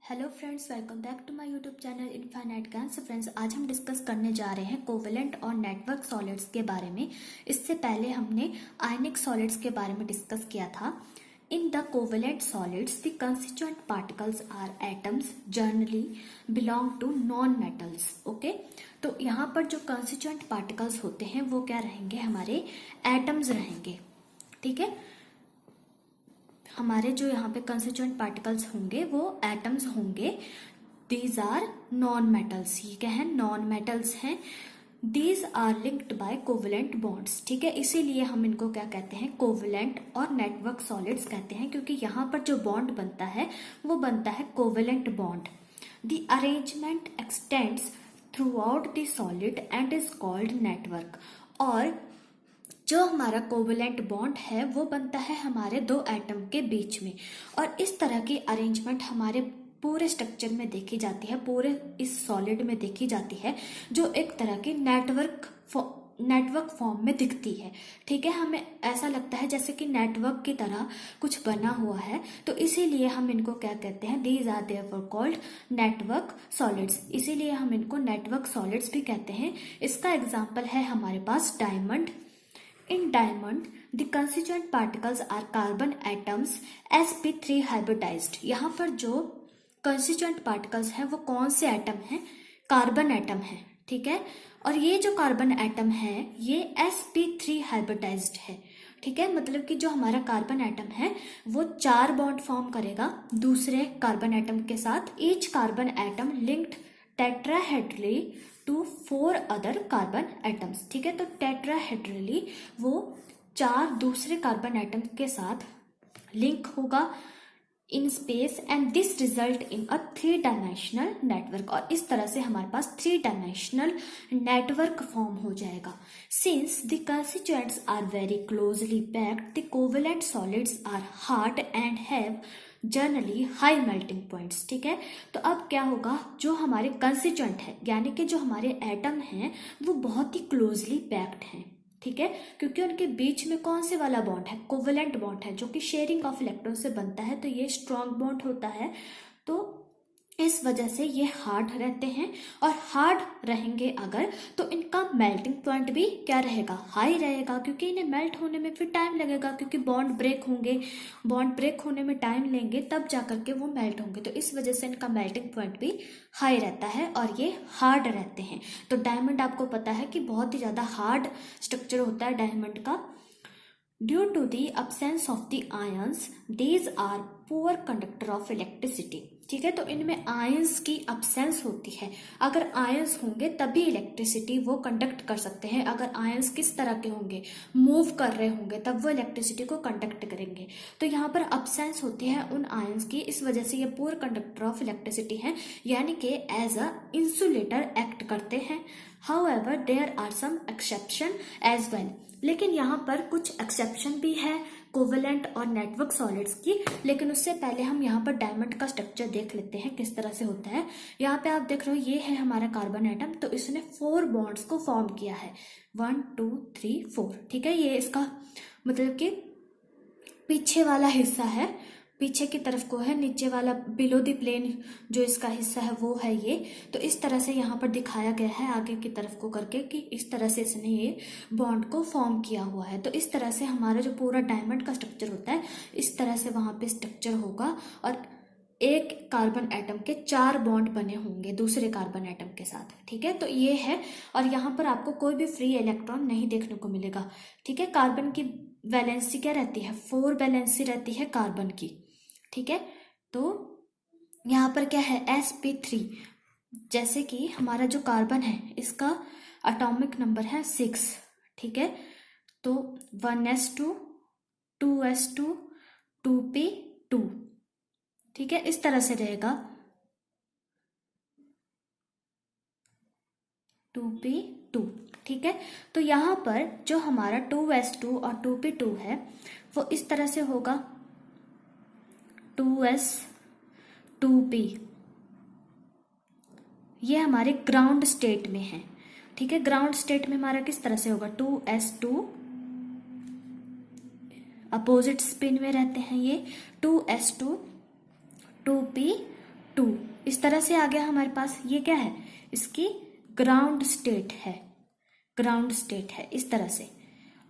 Hello friends, welcome back to my YouTube channel infinite Gyan. Friends, आज हम discuss करने जा रहे हैं कोवेलेंट और नेटवर्क सॉलिड्स के बारे में। इससे पहले हमने आयनिक सॉलिड्स के बारे में डिस्कस किया था। In the covalent solids the constituent particles are atoms generally belong to non metals. Okay, तो यहाँ पर जो कंस्टिट्यूएंट पार्टिकल्स होते हैं वो क्या रहेंगे? हमारे एटम्स रहेंगे। ठीक है, हमारे जो यहाँ पे कंस्टिट्यूएंट पार्टिकल्स होंगे वो एटम्स होंगे। These are non metals. ये क्या है? नॉन मेटल्स हैं। These are linked by covalent bonds. ठीक है, इसीलिए हम इनको क्या कहते हैं? कोवेलेंट और नेटवर्क सॉलिड्स कहते हैं, क्योंकि यहाँ पर जो बॉन्ड बनता है वो बनता है covalent bond. The arrangement x tends through out the solid and is called network. और जो हमारा कोवेलेंट बॉन्ड है वो बनता है हमारे दो एटम के बीच में, और इस तरह की अरेंजमेंट हमारे पूरे स्ट्रक्चर में देखी जाती है, पूरे इस सॉलिड में देखी जाती है, जो एक तरह की नेटवर्क फॉर्म में दिखती है। ठीक है, हमें ऐसा लगता है जैसे कि नेटवर्क की तरह कुछ बना हुआ है, तो इसीलिए हम इनको क्या कहते हैं? These are therefore called network solids. इसीलिए हम इनको नेटवर्क सॉलिड्स भी कहते हैं। इसका एग्जाम्पल है हमारे पास diamond. In diamond, the constituent particles are carbon atoms sp3 hybridized। यहाँ पर जो constituent particles है वो कौन से एटम हैं? कार्बन एटम है। ठीक है, और ये जो कार्बन एटम है ये sp3 हाइब्रिडाइज्ड है। ठीक है, मतलब कि जो हमारा कार्बन एटम है वो 4 बॉन्ड फॉर्म करेगा दूसरे कार्बन एटम के साथ। Each carbon atom linked tetrahedrally to 4 other carbon atoms. ठीक है, तो टेट्राहेड्रली वो 4 दूसरे कार्बन एटम के साथ लिंक होगा in space, and this result in a 3 dimensional network. और इस तरह से हमारे पास 3 डायमेंशनल नेटवर्क फॉर्म हो जाएगा। Since the constituents are very closely packed, the covalent solids are hard and have generally high melting points. ठीक है, तो अब क्या होगा? जो हमारे कंस्टिट्यूएंट है यानी कि जो हमारे एटम हैं वो बहुत ही क्लोजली पैक्ड हैं। ठीक है, क्योंकि उनके बीच में कौन से वाला बॉन्ड है? कोवेलेंट बॉन्ड है, जो कि शेयरिंग ऑफ इलेक्ट्रॉन से बनता है, तो ये स्ट्रॉन्ग बॉन्ड होता है। तो इस वजह से ये हार्ड रहते हैं, और हार्ड रहेंगे अगर तो इनका मेल्टिंग पॉइंट भी क्या रहेगा? हाई रहेगा, क्योंकि इन्हें मेल्ट होने में फिर टाइम लगेगा, क्योंकि बॉन्ड ब्रेक होंगे, बॉन्ड ब्रेक होने में टाइम लेंगे, तब जाकर के वो मेल्ट होंगे। तो इस वजह से इनका मेल्टिंग पॉइंट भी हाई रहता है और ये हार्ड रहते हैं। तो डायमंड आपको पता है कि बहुत ही ज़्यादा हार्ड स्ट्रक्चर होता है डायमंड का। Due to the absence of the ions, these are poor conductor of electricity। ठीक है, तो इनमें आयंस की अब्सेंस होती है। अगर आयंस होंगे तभी इलेक्ट्रिसिटी वो कंडक्ट कर सकते हैं। अगर आयंस किस तरह के होंगे? मूव कर रहे होंगे, तब वो इलेक्ट्रिसिटी को कंडक्ट करेंगे। तो यहाँ पर अब्सेंस होती है उन आयंस की, इस वजह से ये पुअर कंडक्टर ऑफ इलेक्ट्रिसिटी है, यानी कि एज अ इंसुलेटर एक्ट करते हैं। However there are some exception as well. लेकिन यहाँ पर कुछ एक्सेप्शन भी है कोवेलेंट और नेटवर्क सॉलिड्स की। लेकिन उससे पहले हम यहाँ पर डायमंड का स्ट्रक्चर देख लेते हैं किस तरह से होता है। यहाँ पे आप देख रहे हो ये है हमारा कार्बन एटम, तो इसने 4 बॉन्ड्स को फॉर्म किया है, 1 2 3 4। ठीक है, ये इसका मतलब कि पीछे वाला हिस्सा है, पीछे की तरफ को है, नीचे वाला बिलो द प्लेन जो इसका हिस्सा है वो है ये। तो इस तरह से यहाँ पर दिखाया गया है आगे की तरफ को करके कि इस तरह से इसने ये बॉन्ड को फॉर्म किया हुआ है। तो इस तरह से हमारा जो पूरा डायमंड का स्ट्रक्चर होता है इस तरह से वहाँ पे स्ट्रक्चर होगा, और एक कार्बन एटम के 4 बॉन्ड बने होंगे दूसरे कार्बन एटम के साथ। ठीक है, तो ये है, और यहाँ पर आपको कोई भी फ्री इलेक्ट्रॉन नहीं देखने को मिलेगा। ठीक है, कार्बन की वैलेंसी क्या रहती है? 4 वैलेंसी रहती है कार्बन की। ठीक है, तो यहाँ पर क्या है? sp3। जैसे कि हमारा जो कार्बन है इसका एटॉमिक नंबर है 6। ठीक है, तो 1s2 2s2 2p2। ठीक है, इस तरह से रहेगा 2p2। ठीक है, तो यहाँ पर जो हमारा 2s2 और 2p2 है वो इस तरह से होगा 2s 2p। ये हमारे ग्राउंड स्टेट में है। ठीक है, ग्राउंड स्टेट में हमारा किस तरह से होगा? 2s2, अपोजिट स्पिन में रहते हैं ये, 2s2 2p2। इस तरह से आ गया हमारे पास। ये क्या है, इसकी ग्राउंड स्टेट है, ग्राउंड स्टेट है इस तरह से।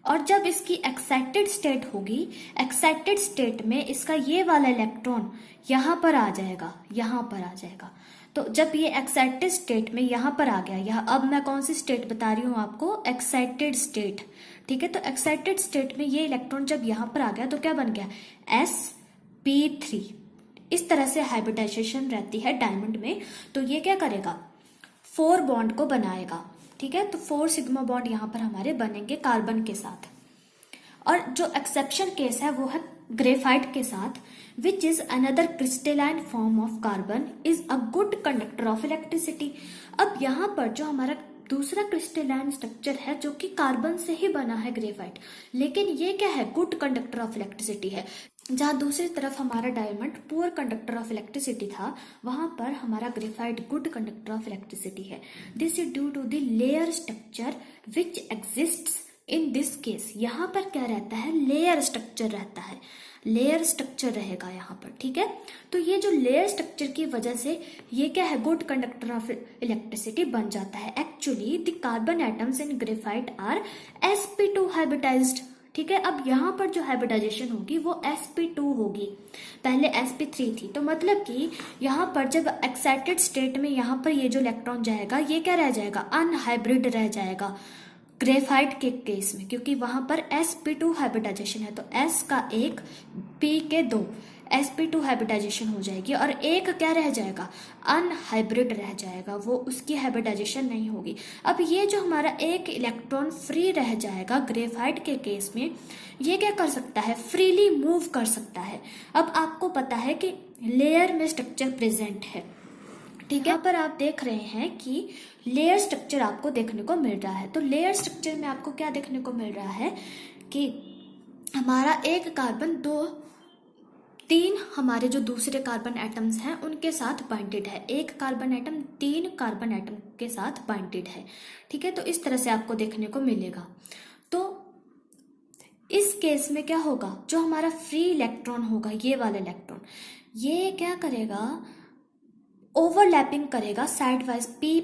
और जब इसकी एक्साइटेड स्टेट होगी, एक्साइटेड स्टेट में इसका ये वाला इलेक्ट्रॉन यहां पर आ जाएगा, यहां पर आ जाएगा। तो जब ये एक्साइटेड स्टेट में यहां पर आ गया, यह अब मैं कौन सी स्टेट बता रही हूं आपको, एक्साइटेड स्टेट, ठीक है। तो एक्साइटेड स्टेट में ये इलेक्ट्रॉन जब यहां पर आ गया तो क्या बन गया, sp3। इस तरह से हाइब्रिडाइजेशन रहती है डायमंड में। तो ये क्या करेगा, 4 बॉन्ड को बनाएगा, ठीक है। तो 4 सिग्मा बॉन्ड यहां पर हमारे बनेंगे कार्बन के साथ। और जो एक्सेप्शन केस है वो है ग्रेफाइट के साथ, which is another crystalline form of carbon is a good conductor of electricity. अब यहाँ पर जो हमारा दूसरा क्रिस्टेलाइन स्ट्रक्चर है जो कि कार्बन से ही बना है ग्रेफाइट, लेकिन ये क्या है, गुड कंडक्टर ऑफ इलेक्ट्रिसिटी है। जहां दूसरी तरफ हमारा diamond poor conductor of electricity था, वहां पर हमारा graphite good conductor of electricity है। This is due to the layer structure which exists in this case. यहाँ पर क्या रहता है, लेयर स्ट्रक्चर रहता है, लेयर स्ट्रक्चर रहेगा यहाँ पर, ठीक है। तो ये जो लेयर स्ट्रक्चर की वजह से ये क्या है, गुड कंडक्टर ऑफ इलेक्ट्रिसिटी बन जाता है। Actually the carbon atoms in graphite are sp2 hybridised, ठीक है। अब यहाँ पर जो हाइब्रिडाइजेशन होगी वो sp2 होगी, पहले sp3 थी। तो मतलब कि यहाँ पर जब एक्साइटेड स्टेट में यहाँ पर ये जो इलेक्ट्रॉन जाएगा ये क्या रह जाएगा, अनहाइब्रिड रह जाएगा ग्रेफाइट के केस में, क्योंकि वहां पर sp2 हाइब्रिडाइजेशन है। तो s का 1 p के 2 sp2 हाइब्रिडाइजेशन हो जाएगी, और एक क्या रह जाएगा, अनहाइब्रिड रह जाएगा, वो उसकी हाइब्रिडाइजेशन नहीं होगी। अब ये जो हमारा एक इलेक्ट्रॉन फ्री रह जाएगा ग्रेफाइट के केस में, ये क्या कर सकता है, फ्रीली मूव कर सकता है। अब आपको पता है कि लेयर में स्ट्रक्चर प्रेजेंट है, ठीक है। यहाँ पर आप देख रहे हैं कि लेयर स्ट्रक्चर आपको देखने को मिल रहा है। तो लेयर स्ट्रक्चर में आपको क्या देखने को मिल रहा है कि हमारा एक कार्बन 3 हमारे जो दूसरे कार्बन एटम्स हैं उनके साथ बाइंडेड है, एक कार्बन एटम 3 कार्बन एटम के साथ बाइंडेड है, ठीक है। तो इस तरह से आपको देखने को मिलेगा। तो इस केस में क्या होगा, जो हमारा फ्री इलेक्ट्रॉन होगा, ये वाला इलेक्ट्रॉन, ये क्या करेगा, ओवरलैपिंग करेगा साइड वाइज, पी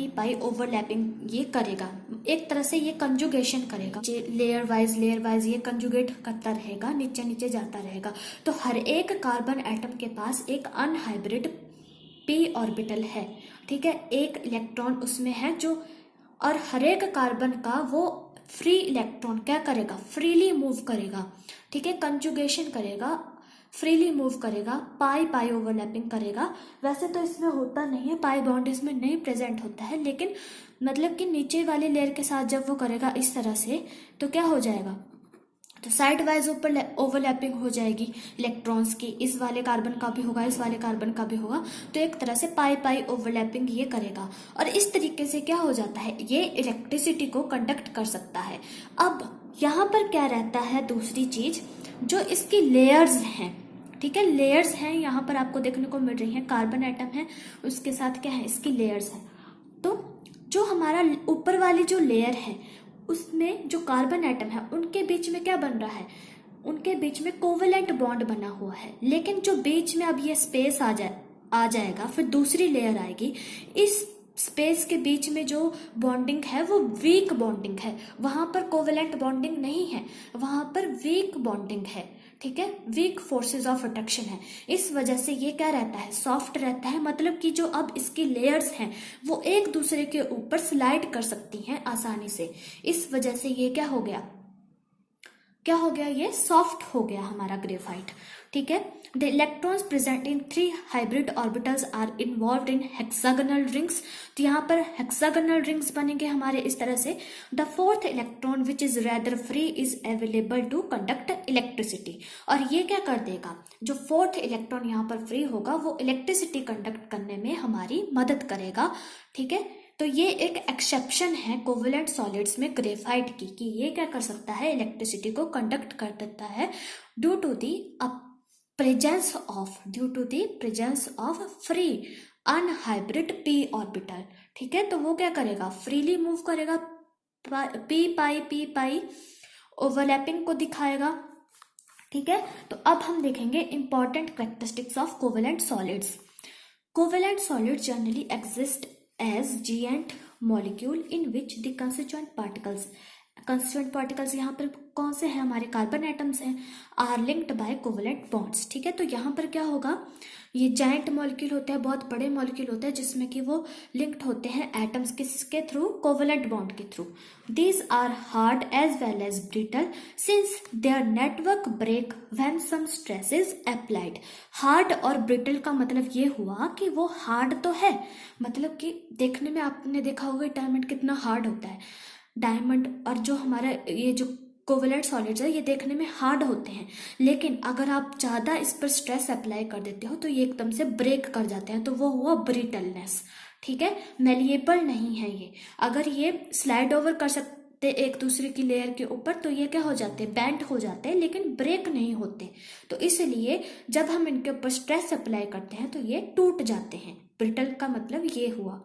पाई ओवरलैपिंग ये करेगा, एक तरह से ये कंजुगेशन करेगा, लेयर वाइज ये कंजुगेट करता रहेगा, नीचे नीचे जाता रहेगा। तो हर एक कार्बन एटम के पास एक अनहाइब्रिड p ऑर्बिटल है, ठीक है, एक इलेक्ट्रॉन उसमें है जो, और हर एक कार्बन का वो फ्री इलेक्ट्रॉन क्या करेगा, फ्रीली मूव करेगा, ठीक है, कंजुगेशन करेगा, फ्रीली मूव करेगा, पाई ओवरलैपिंग करेगा। वैसे तो इसमें होता नहीं है, पाई बॉन्ड इसमें नहीं प्रेजेंट होता है, लेकिन मतलब कि नीचे वाली लेयर के साथ जब वो करेगा इस तरह से, तो क्या हो जाएगा, तो साइड वाइज ऊपर ओवरलैपिंग हो जाएगी इलेक्ट्रॉन्स की, इस वाले कार्बन का भी होगा, इस वाले कार्बन का भी होगा। तो एक तरह से पाई ओवरलैपिंग ये करेगा, और इस तरीके से क्या हो जाता है, ये इलेक्ट्रिसिटी को कंडक्ट कर सकता है। अब यहाँ पर क्या रहता है, दूसरी चीज जो इसकी लेयर्स हैं, ठीक है, लेयर्स हैं यहाँ पर आपको देखने को मिल रही हैं, कार्बन एटम है उसके साथ क्या है, इसकी लेयर्स है। तो जो हमारा ऊपर वाली जो लेयर है उसमें जो कार्बन एटम है उनके बीच में क्या बन रहा है, उनके बीच में कोवेलेंट बॉन्ड बना हुआ है। लेकिन जो बीच में अब ये स्पेस आ जाएगा, फिर दूसरी लेयर आएगी, इस स्पेस के बीच में जो बॉन्डिंग है वो वीक बॉन्डिंग है, वहां पर कोवेलेंट बॉन्डिंग नहीं है, वहां पर वीक बॉन्डिंग है, ठीक है, वीक फोर्सेस ऑफ अट्रैक्शन है। इस वजह से ये क्या रहता है, सॉफ्ट रहता है, मतलब कि जो अब इसकी लेयर्स हैं वो एक दूसरे के ऊपर स्लाइड कर सकती हैं आसानी से। इस वजह से ये क्या हो गया, ये सॉफ्ट हो गया हमारा ग्रेफाइट, ठीक है। The electrons present in 3 hybrid orbitals are involved in hexagonal rings. तो यहाँ पर हेक्सागोनल रिंग्स बनेंगे हमारे इस तरह से। The 4th electron which is rather free is available to conduct electricity. और ये क्या कर देगा, जो 4th इलेक्ट्रॉन यहाँ पर फ्री होगा वो इलेक्ट्रिसिटी कंडक्ट करने में हमारी मदद करेगा, ठीक है। तो ये एक एक्सेप्शन है कोवेलेंट सॉलिड्स में ग्रेफाइट की, कि ये क्या कर सकता है, इलेक्ट्रिसिटी को कंडक्ट कर देता है due to the presence of free unhybridized p orbital, ठीक है। तो वो क्या करेगा, फ्रीली मूव करेगा, p पाई ओवरलैपिंग को दिखाएगा, ठीक है। तो अब हम देखेंगे important characteristics of covalent solids. Covalent solid generally exist as giant molecule in which the constituent particles यहाँ पर कौन से हैं, हमारे कार्बन एटम्स हैं, are linked by covalent bonds. ठीक है, तो यहाँ पर क्या होगा, ये जाइंट मॉलिक्यूल होते हैं, बहुत बड़े मॉलिक्यूल होते हैं जिसमें कि वो लिंक्ड होते हैं एटम्स किसके थ्रू, कोवेलेंट बॉन्ड के through. These are hard as well as brittle since their network break when some stress is applied. Hard और ब्रिटल का मतलब ये हुआ कि वो हार्ड तो है, मतलब कि देखने में आपने देखा होगा डायमंड कितना हार्ड होता है, डायमंड और जो हमारा ये जो कोवेलेंट सॉलिड्स है ये देखने में हार्ड होते हैं, लेकिन अगर आप ज़्यादा इस पर स्ट्रेस अप्लाई कर देते हो तो ये एकदम से ब्रेक कर जाते हैं, तो वो हुआ ब्रिटलनेस। ठीक है, मेलिएबल नहीं है ये, अगर ये स्लाइड ओवर कर सकते एक दूसरे की लेयर के ऊपर तो ये क्या हो जाते हैं, बेंड हो जाते हैं, लेकिन ब्रेक नहीं होते। तो इसलिए जब हम इनके ऊपर स्ट्रेस अप्लाई करते हैं तो ये टूट जाते हैं। ब्रिटल का मतलब ये हुआ,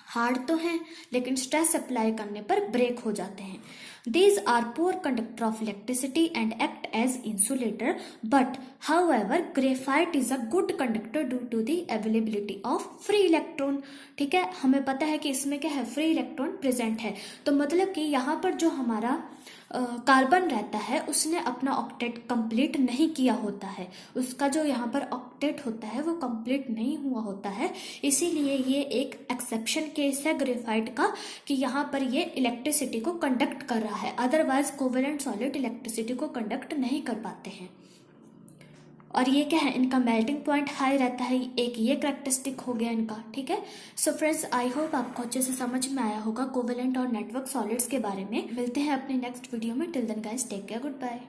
हार्ड तो हैं लेकिन स्ट्रेस अप्लाई करने पर ब्रेक हो जाते हैं। These are poor conductor of electricity and act as insulator, but however graphite is a good conductor due to the availability of free electron। ठीक है, हमें पता है कि इसमें क्या है, फ्री इलेक्ट्रॉन प्रेजेंट है, तो मतलब कि यहाँ पर जो हमारा कार्बन रहता है उसने अपना ऑक्टेट कंप्लीट नहीं किया होता है, उसका जो यहाँ पर ऑक्टेट होता है वो कंप्लीट नहीं हुआ होता है, इसीलिए ये एक एक्सेप्शन केस है ग्रेफाइट का कि यहाँ पर ये इलेक्ट्रिसिटी को कंडक्ट कर रहा है, अदरवाइज कोवेलेंट सॉलिड इलेक्ट्रिसिटी को कंडक्ट नहीं कर पाते हैं। और ये क्या है, इनका मेल्टिंग पॉइंट हाई रहता है, एक ये करैक्टरिस्टिक हो गया इनका। ठीक है, सो फ्रेंड्स आई होप आपको अच्छे से समझ में आया होगा कोवेलेंट और नेटवर्क सॉलिड्स के बारे में। मिलते हैं अपने नेक्स्ट वीडियो में, till then guys take care, good bye.